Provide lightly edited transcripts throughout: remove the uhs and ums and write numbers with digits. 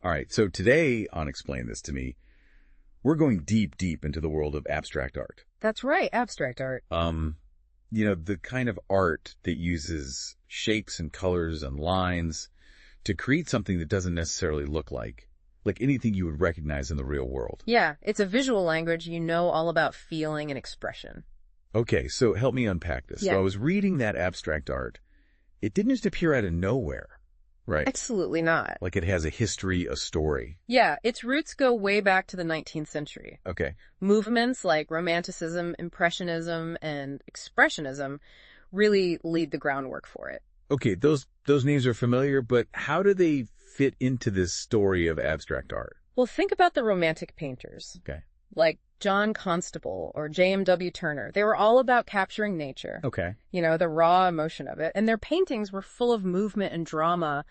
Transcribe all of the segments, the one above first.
All right, so today on Explain This to Me, we're going deep, deep into the world of abstract art. That's right, abstract art. The kind of art that uses shapes and colors and lines to create something that doesn't necessarily look like anything you would recognize in the real world. Yeah, it's a visual language you know all about feeling and expression. Okay, so help me unpack this. Yeah. So I was reading that abstract art. It didn't just appear out of nowhere, right? Absolutely not. Like it has a history, a story. Yeah, its roots go way back to the 19th century. Okay. Movements like Romanticism, Impressionism, and Expressionism really lead the groundwork for it. Okay, those names are familiar, but how do they fit into this story of abstract art? Well, think about the Romantic painters. Okay. Like John Constable or J.M.W. Turner. They were all about capturing nature. Okay. You know, the raw emotion of it. And their paintings were full of movement and drama,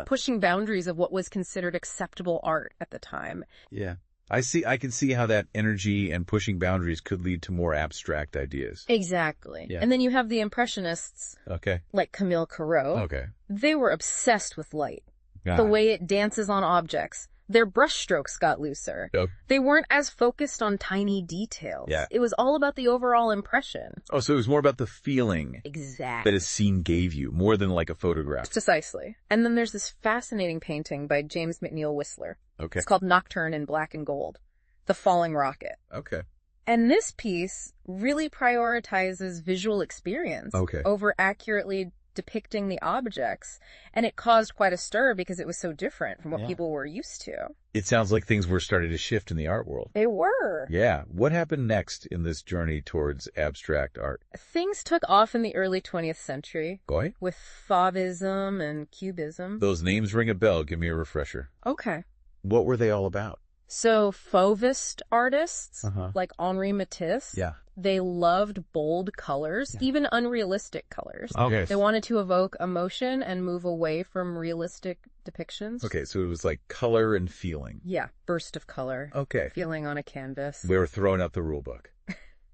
pushing boundaries of what was considered acceptable art at the time. Yeah. I can see how that energy and pushing boundaries could lead to more abstract ideas. Exactly. Yeah. And then you have the Impressionists, Okay. like Camille Corot. Okay. They were obsessed with light, Got the it. way it dances on objects. Their brushstrokes got looser. Yep. They weren't as focused on tiny details. Yeah. It was all about the overall impression. Oh, so it was more about the feeling Exactly. that a scene gave you, more than like a photograph. Precisely. And then there's this fascinating painting by James McNeill Whistler. Okay. It's called Nocturne in Black and Gold, The Falling Rocket. Okay. And this piece really prioritizes visual experience over accurately depicting the objects. And it caused quite a stir because it was so different from what people were used to. It sounds like things were starting to shift in the art world. They were. Yeah. What happened next in this journey towards abstract art? Things took off in the early 20th century Goy? with Fauvism and Cubism. Those names ring a bell. Give me a refresher. Okay. What were they all about? So Fauvist artists, Uh-huh. like Henri Matisse, Yeah. they loved bold colors, even unrealistic colors. Okay. They wanted to evoke emotion and move away from realistic depictions. Okay, so it was like color and feeling. Yeah, burst of color, Okay. feeling on a canvas. We were throwing out the rule book.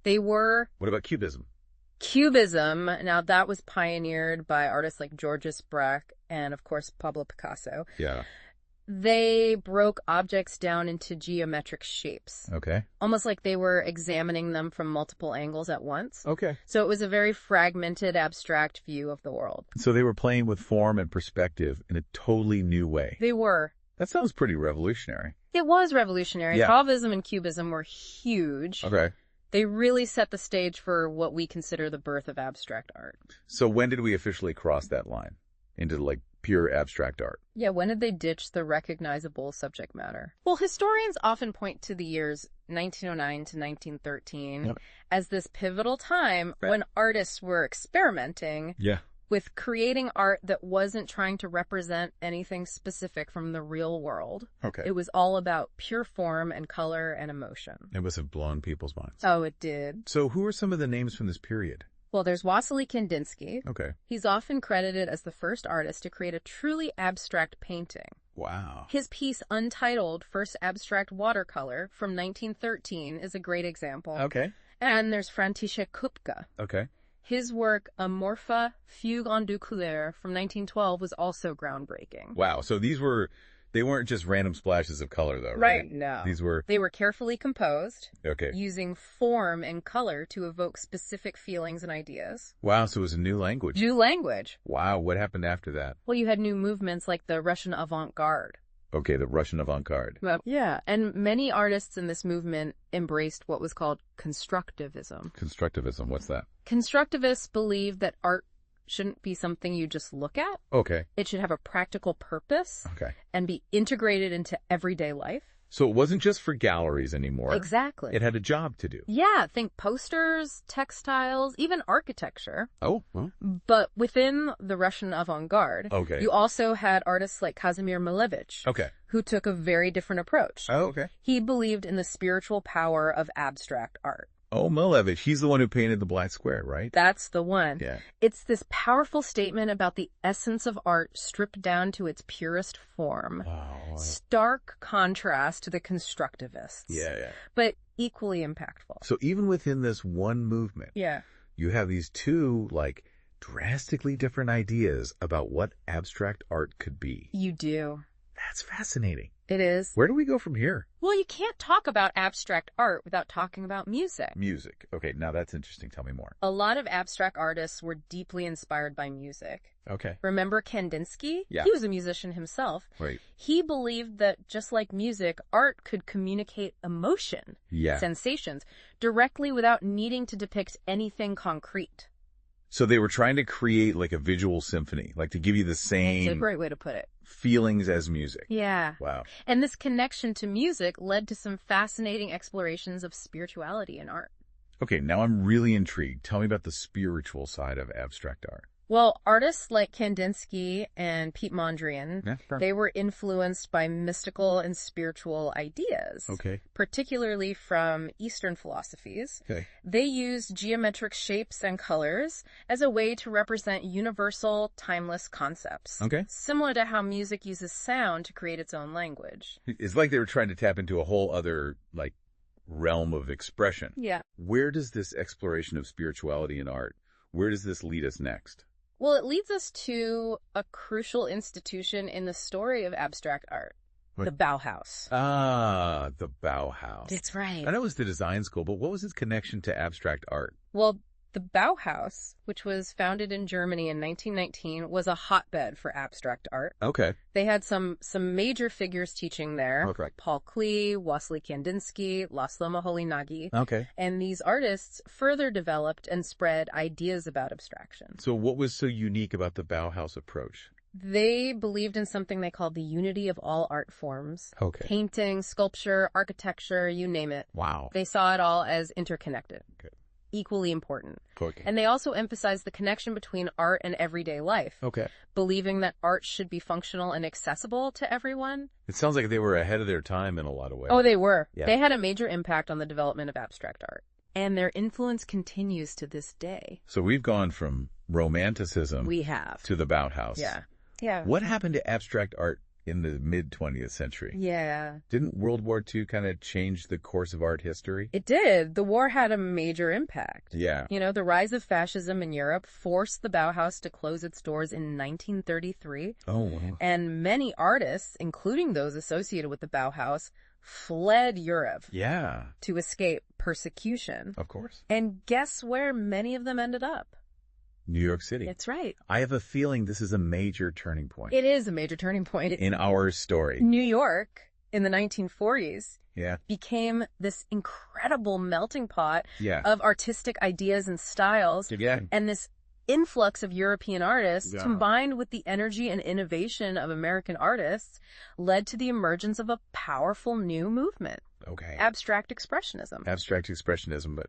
They were What about Cubism? Cubism. Now, that was pioneered by artists like Georges Braque and, of course, Pablo Picasso. Yeah. They broke objects down into geometric shapes, Okay. almost like they were examining them from multiple angles at once. Okay. So it was a very fragmented, abstract view of the world. So they were playing with form and perspective in a totally new way. They were. That sounds pretty revolutionary. It was revolutionary. Yeah. Fauvism and Cubism were huge. Okay. They really set the stage for what we consider the birth of abstract art. So when did we officially cross that line into like pure abstract art? Yeah, when did they ditch the recognizable subject matter? Well, historians often point to the years 1909 to 1913 as this pivotal time when artists were experimenting Yeah. with creating art that wasn't trying to represent anything specific from the real world. Okay. It was all about pure form and color and emotion. It must have blown people's minds. Oh, it did. So who are some of the names from this period? Well, there's Wassily Kandinsky. Okay. He's often credited as the first artist to create a truly abstract painting. Wow. His piece Untitled, First Abstract Watercolor from 1913 is a great example. Okay. And there's František Kupka. Okay. His work Amorpha Fugue en deux couleurs from 1912 was also groundbreaking. Wow. So they weren't just random splashes of color though, right? No. They were carefully composed, okay. using form and color to evoke specific feelings and ideas. Wow. So it was a new language. New language. Wow. What happened after that? Well, you had new movements like the Russian avant-garde. Okay. The Russian avant-garde. Yeah, and many artists in this movement embraced what was called constructivism. Constructivism. What's that? Constructivists believed that art shouldn't be something you just look at. Okay. It should have a practical purpose Okay. and be integrated into everyday life. So it wasn't just for galleries anymore. Exactly. It had a job to do. Yeah, think posters, textiles, even architecture. Oh, well. But within the Russian avant-garde, Okay. you also had artists like Kazimir Malevich, Okay. who took a very different approach. Oh, okay. He believed in the spiritual power of abstract art. Oh, Malevich. He's the one who painted the Black Square, right? That's the one. Yeah. It's this powerful statement about the essence of art stripped down to its purest form. Wow. Stark contrast to the constructivists. Yeah. But equally impactful. So even within this one movement, Yeah. you have these two, like, drastically different ideas about what abstract art could be. You do. That's fascinating. It is. Where do we go from here? Well, you can't talk about abstract art without talking about music. Music. Okay, now that's interesting. Tell me more. A lot of abstract artists were deeply inspired by music. Okay. Remember Kandinsky? Yeah. He was a musician himself. Right. He believed that just like music, art could communicate emotion, sensations, directly without needing to depict anything concrete. So they were trying to create like a visual symphony, like to give you the same... That's a great way to put it. ...feelings as music. Yeah. Wow. And this connection to music led to some fascinating explorations of spirituality in art. Okay, now I'm really intrigued. Tell me about the spiritual side of abstract art. Well, artists like Kandinsky and Piet Mondrian, they were influenced by mystical and spiritual ideas, particularly from Eastern philosophies. They used geometric shapes and colors as a way to represent universal, timeless concepts, similar to how music uses sound to create its own language. It's like they were trying to tap into a whole other, like, realm of expression. Yeah. Where does this exploration of spirituality in art, where does this lead us next? Well, it leads us to a crucial institution in the story of abstract art, the Bauhaus. Ah, the Bauhaus. That's right. I know it was the design school, but what was its connection to abstract art? Well, the Bauhaus, which was founded in Germany in 1919, was a hotbed for abstract art. Okay. They had some major figures teaching there. Okay. Paul Klee, Wassily Kandinsky, Laszlo Moholy-Nagy. Okay. And these artists further developed and spread ideas about abstraction. So what was so unique about the Bauhaus approach? They believed in something they called the unity of all art forms. Okay. Painting, sculpture, architecture, you name it. Wow. They saw it all as interconnected. Okay. Equally important. Okay. And they also emphasized the connection between art and everyday life. Okay. Believing that art should be functional and accessible to everyone. It sounds like they were ahead of their time in a lot of ways. Oh, they were. Yeah. They had a major impact on the development of abstract art. And their influence continues to this day. So we've gone from Romanticism to the Bauhaus. Yeah. Yeah. What happened to abstract art in the mid-20th century? Yeah. Didn't World War II kind of change the course of art history? It did. The war had a major impact. Yeah. You know, the rise of fascism in Europe forced the Bauhaus to close its doors in 1933. Oh, wow. And many artists, including those associated with the Bauhaus, fled Europe. Yeah. To escape persecution. Of course. And guess where many of them ended up? New York City. That's right. I have a feeling this is a major turning point. It is a major turning point. In our story. New York, in the 1940s, yeah, became this incredible melting pot yeah. of artistic ideas and styles. Yeah. And this influx of European artists, yeah. combined with the energy and innovation of American artists, led to the emergence of a powerful new movement. Okay. Abstract Expressionism. Abstract Expressionism, but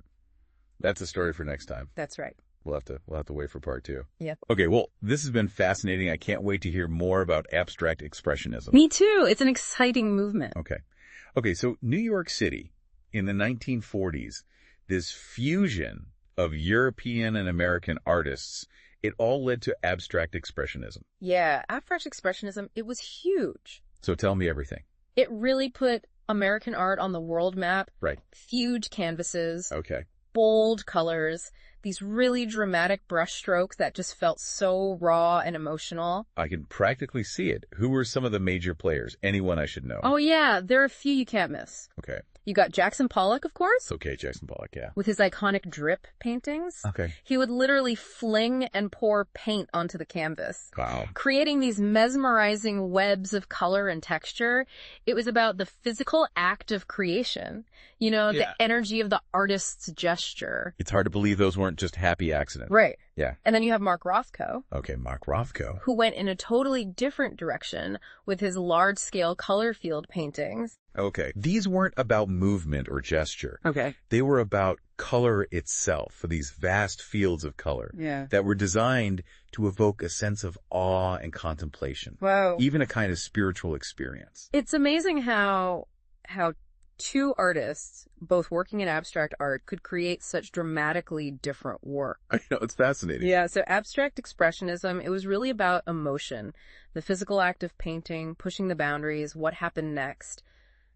that's a story for next time. That's right. We'll have to wait for part 2. Yeah. Okay, well, this has been fascinating. I can't wait to hear more about abstract expressionism. Me too. It's an exciting movement. Okay, so New York City in the 1940s, this fusion of European and American artists, it all led to abstract expressionism. Yeah, abstract expressionism, it was huge. So tell me everything. It really put American art on the world map. Right. Huge canvases. Okay. Bold colors, these really dramatic brushstrokes that just felt so raw and emotional. I can practically see it. Who were some of the major players? Anyone I should know? Oh, yeah. There are a few you can't miss. Okay. You got Jackson Pollock, of course. Okay, Jackson Pollock, yeah. With his iconic drip paintings. Okay. He would literally fling and pour paint onto the canvas. Wow. Creating these mesmerizing webs of color and texture. It was about the physical act of creation. You know, the energy of the artist's gesture. It's hard to believe those weren't just happy accidents. Right. Yeah. And then you have Mark Rothko. Okay, Mark Rothko. Who went in a totally different direction with his large-scale color field paintings. Okay. These weren't about movement or gesture. Okay. They were about color itself, for these vast fields of color that were designed to evoke a sense of awe and contemplation. Wow. Even a kind of spiritual experience. It's amazing how two artists, both working in abstract art, could create such dramatically different work. I know, it's fascinating. Yeah, so abstract expressionism, it was really about emotion, the physical act of painting, pushing the boundaries, what happened next.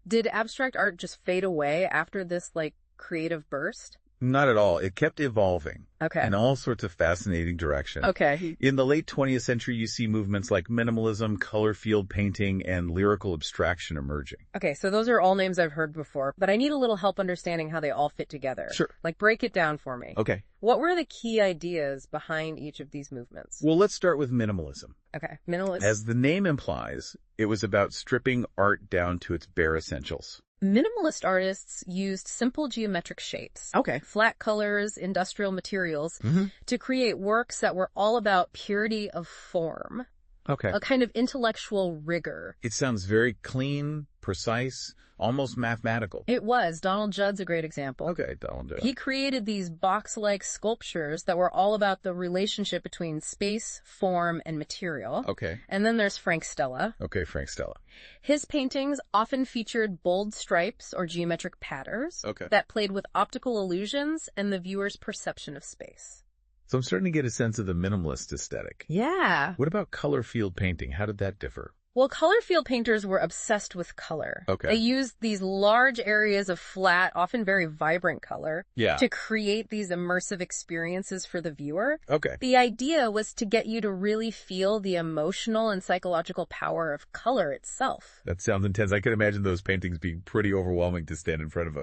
Did abstract art just fade away after this, creative burst? Not at all. It kept evolving. Okay. In all sorts of fascinating directions. Okay. In the late 20th century, you see movements like minimalism, color field painting, and lyrical abstraction emerging. Okay, so those are all names I've heard before, but I need a little help understanding how they all fit together. Sure. Like, break it down for me. Okay. What were the key ideas behind each of these movements? Well, let's start with minimalism. Okay, minimalist. As the name implies, it was about stripping art down to its bare essentials. Minimalist artists used simple geometric shapes, flat colors, industrial materials, to create works that were all about purity of form. Okay. A kind of intellectual rigor. It sounds very clean, precise, almost mathematical. It was. Donald Judd's a great example. Okay, Donald Judd. He created these box-like sculptures that were all about the relationship between space, form, and material. Okay. And then there's Frank Stella. Okay, Frank Stella. His paintings often featured bold stripes or geometric patterns that played with optical illusions and the viewer's perception of space. So I'm starting to get a sense of the minimalist aesthetic. Yeah. What about color field painting? How did that differ? Well, color field painters were obsessed with color. Okay. They used these large areas of flat, often very vibrant color to create these immersive experiences for the viewer. Okay. The idea was to get you to really feel the emotional and psychological power of color itself. That sounds intense. I can imagine those paintings being pretty overwhelming to stand in front of.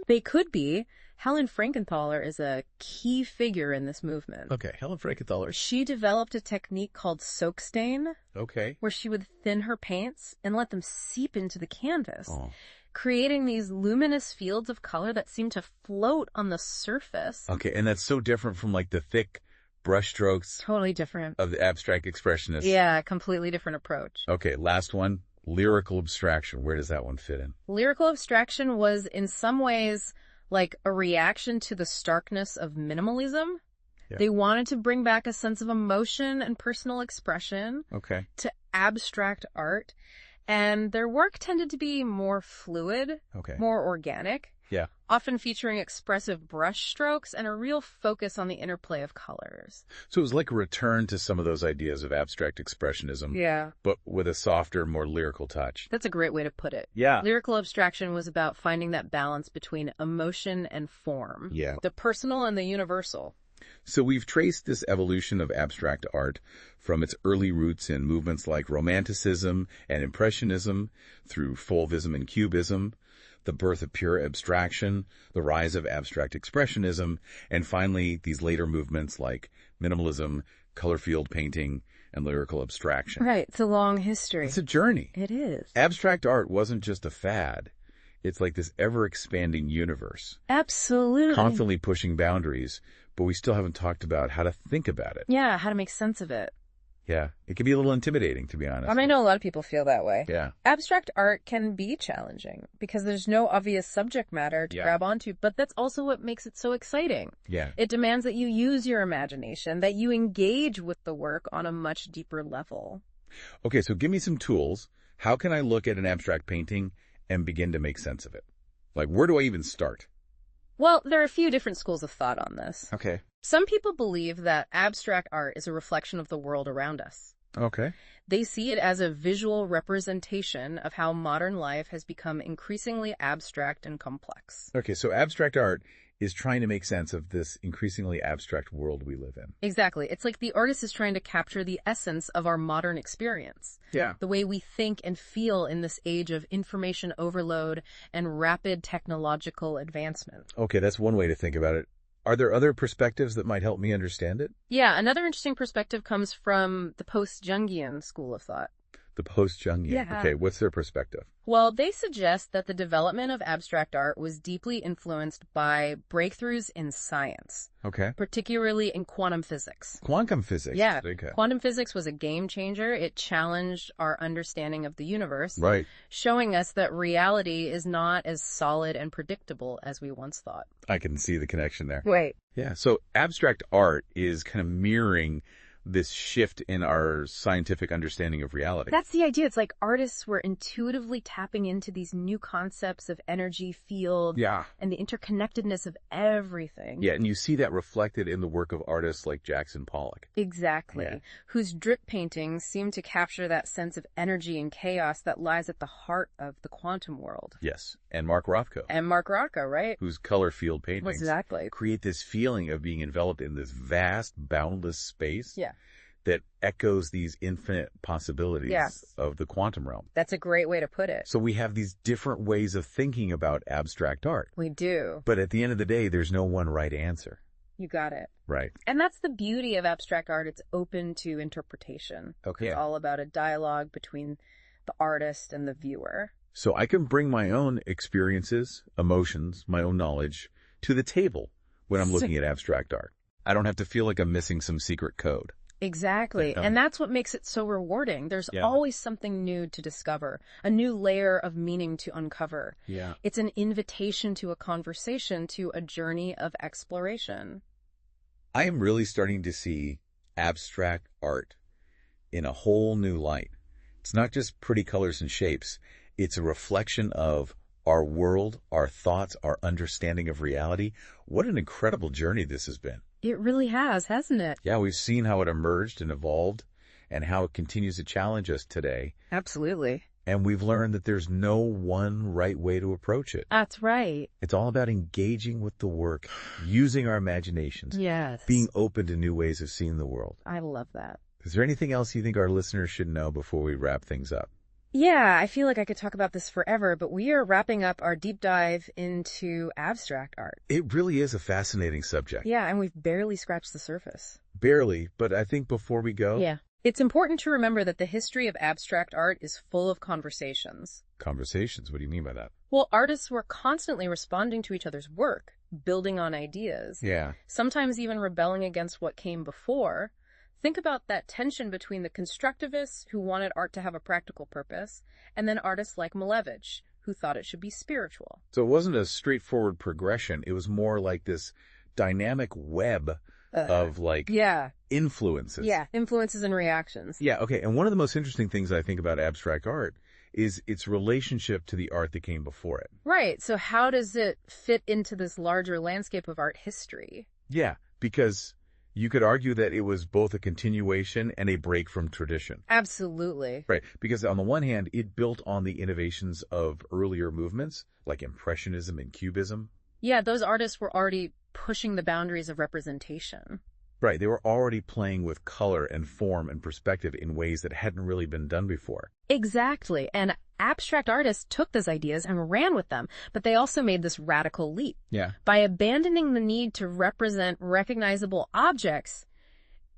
They could be. Helen Frankenthaler is a key figure in this movement. Okay, Helen Frankenthaler. She developed a technique called soak stain. Okay. Where she would thin her paints and let them seep into the canvas, creating these luminous fields of color that seem to float on the surface. Okay, and that's so different from like the thick brush strokes. Totally different. Of the abstract expressionists. Yeah, completely different approach. Okay, last one. Lyrical abstraction. Where does that one fit in? Lyrical abstraction was in some ways like a reaction to the starkness of minimalism. Yeah. They wanted to bring back a sense of emotion and personal expression to abstract art. And their work tended to be more fluid, more organic, often featuring expressive brush strokes and a real focus on the interplay of colors. So it was like a return to some of those ideas of abstract expressionism, but with a softer, more lyrical touch. That's a great way to put it. Yeah. Lyrical abstraction was about finding that balance between emotion and form, the personal and the universal. So we've traced this evolution of abstract art from its early roots in movements like Romanticism and Impressionism through Fauvism and Cubism, the birth of pure abstraction, the rise of abstract expressionism, and finally these later movements like minimalism, color field painting, and lyrical abstraction. Right, it's a long history. It's a journey. It is. Abstract art wasn't just a fad. It's like this ever-expanding universe. Absolutely. Constantly pushing boundaries, but we still haven't talked about how to think about it. Yeah, how to make sense of it. Yeah, it can be a little intimidating, to be honest. I know a lot of people feel that way. Yeah. Abstract art can be challenging because there's no obvious subject matter to grab onto, but that's also what makes it so exciting. Yeah. It demands that you use your imagination, that you engage with the work on a much deeper level. Okay, so give me some tools. How can I look at an abstract painting and begin to make sense of it? Like, where do I even start? Well, there are a few different schools of thought on this. Okay. Some people believe that abstract art is a reflection of the world around us. Okay. They see it as a visual representation of how modern life has become increasingly abstract and complex. Okay, so abstract art is trying to make sense of this increasingly abstract world we live in. Exactly. It's like the artist is trying to capture the essence of our modern experience. Yeah. The way we think and feel in this age of information overload and rapid technological advancement. Okay, that's one way to think about it. Are there other perspectives that might help me understand it? Yeah, another interesting perspective comes from the post-Jungian school of thought. The post-Jungian. Yeah. Okay, what's their perspective? Well, they suggest that the development of abstract art was deeply influenced by breakthroughs in science. Okay. Particularly in quantum physics. Quantum physics? Yeah. Okay. Quantum physics was a game changer. It challenged our understanding of the universe. Right. Showing us that reality is not as solid and predictable as we once thought. I can see the connection there. Right. Yeah, so abstract art is kind of mirroring this shift in our scientific understanding of reality. That's the idea. It's like artists were intuitively tapping into these new concepts of energy, field, and the interconnectedness of everything. Yeah, and you see that reflected in the work of artists like Jackson Pollock. Exactly. Whose drip paintings seem to capture that sense of energy and chaos that lies at the heart of the quantum world. Yes, and Mark Rothko. And Mark Rothko, right? Whose color field paintings exactly create this feeling of being enveloped in this vast, boundless space. Yeah. That echoes these infinite possibilities of the quantum realm. That's a great way to put it. So we have these different ways of thinking about abstract art. We do. But at the end of the day, there's no one right answer. You got it. Right. And that's the beauty of abstract art. It's open to interpretation. Okay. It's all about a dialogue between the artist and the viewer. So I can bring my own experiences, emotions, my own knowledge to the table when I'm looking at abstract art. I don't have to feel like I'm missing some secret code. Exactly. And that's what makes it so rewarding. There's always something new to discover, a new layer of meaning to uncover. Yeah. It's an invitation to a conversation, to a journey of exploration. I am really starting to see abstract art in a whole new light. It's not just pretty colors and shapes. It's a reflection of our world, our thoughts, our understanding of reality. What an incredible journey this has been. It really has, hasn't it? Yeah, we've seen how it emerged and evolved and how it continues to challenge us today. Absolutely. And we've learned that there's no one right way to approach it. That's right. It's all about engaging with the work, using our imaginations, being open to new ways of seeing the world. I love that. Is there anything else you think our listeners should know before we wrap things up? Yeah, I feel like I could talk about this forever, but we are wrapping up our deep dive into abstract art. It really is a fascinating subject. Yeah, and we've barely scratched the surface. Barely, but I think before we go... Yeah. It's important to remember that the history of abstract art is full of conversations. Conversations? What do you mean by that? Well, artists were constantly responding to each other's work, building on ideas. Yeah. Sometimes even rebelling against what came before. Think about that tension between the constructivists who wanted art to have a practical purpose, and then artists like Malevich, who thought it should be spiritual. So it wasn't a straightforward progression. It was more like this dynamic web of influences. Yeah, influences and reactions. Yeah, okay. And one of the most interesting things I think about abstract art is its relationship to the art that came before it. Right. So how does it fit into this larger landscape of art history? Yeah, because you could argue that it was both a continuation and a break from tradition. Absolutely. Right, because on the one hand, it built on the innovations of earlier movements, like Impressionism and Cubism. Yeah, those artists were already pushing the boundaries of representation. Right, they were already playing with color and form and perspective in ways that hadn't really been done before. Exactly, and abstract artists took those ideas and ran with them, but they also made this radical leap. Yeah. By abandoning the need to represent recognizable objects,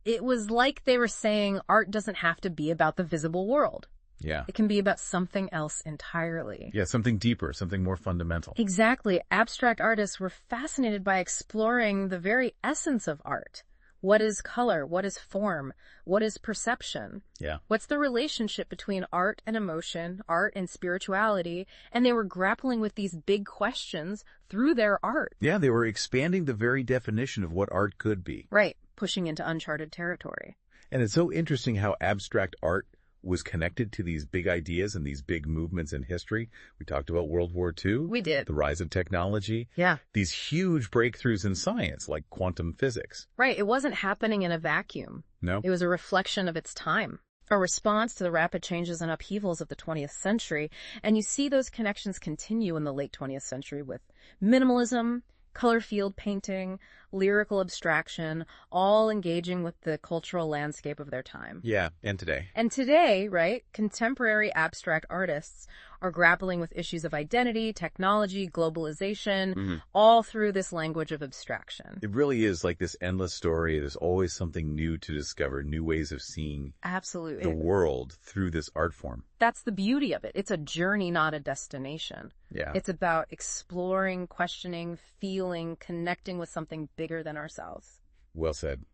it was like they were saying art doesn't have to be about the visible world. Yeah. It can be about something else entirely. Yeah, something deeper, something more fundamental. Exactly. Abstract artists were fascinated by exploring the very essence of art. What is color? What is form? What is perception? Yeah. What's the relationship between art and emotion, art and spirituality? And they were grappling with these big questions through their art. Yeah, they were expanding the very definition of what art could be. Right, pushing into uncharted territory. And it's so interesting how abstract art was connected to these big ideas and these big movements in history. We talked about World War II. We did. The rise of technology. Yeah. These huge breakthroughs in science, like quantum physics. Right. It wasn't happening in a vacuum. No. It was a reflection of its time, a response to the rapid changes and upheavals of the 20th century. And you see those connections continue in the late 20th century with minimalism, color field painting, lyrical abstraction, all engaging with the cultural landscape of their time. Yeah, and today. And today, right, contemporary abstract artists are grappling with issues of identity, technology, globalization, all through this language of abstraction. It really is like this endless story. There's always something new to discover, new ways of seeing Absolutely. The world through this art form. That's the beauty of it. It's a journey, not a destination. Yeah. It's about exploring, questioning, feeling, connecting with something bigger than ourselves. Well said.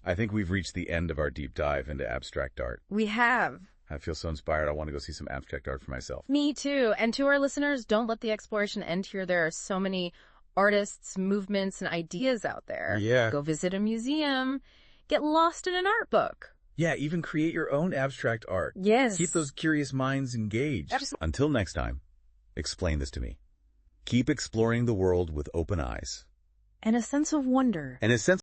I think we've reached the end of our deep dive into abstract art. We have. I feel so inspired. I want to go see some abstract art for myself. Me too. And to our listeners, don't let the exploration end here. There are so many artists, movements, and ideas out there. Yeah. Go visit a museum. get lost in an art book. Yeah, even create your own abstract art. Yes. Keep those curious minds engaged. Until next time, explain this to me. Keep exploring the world with open eyes. And a sense of wonder. And a sense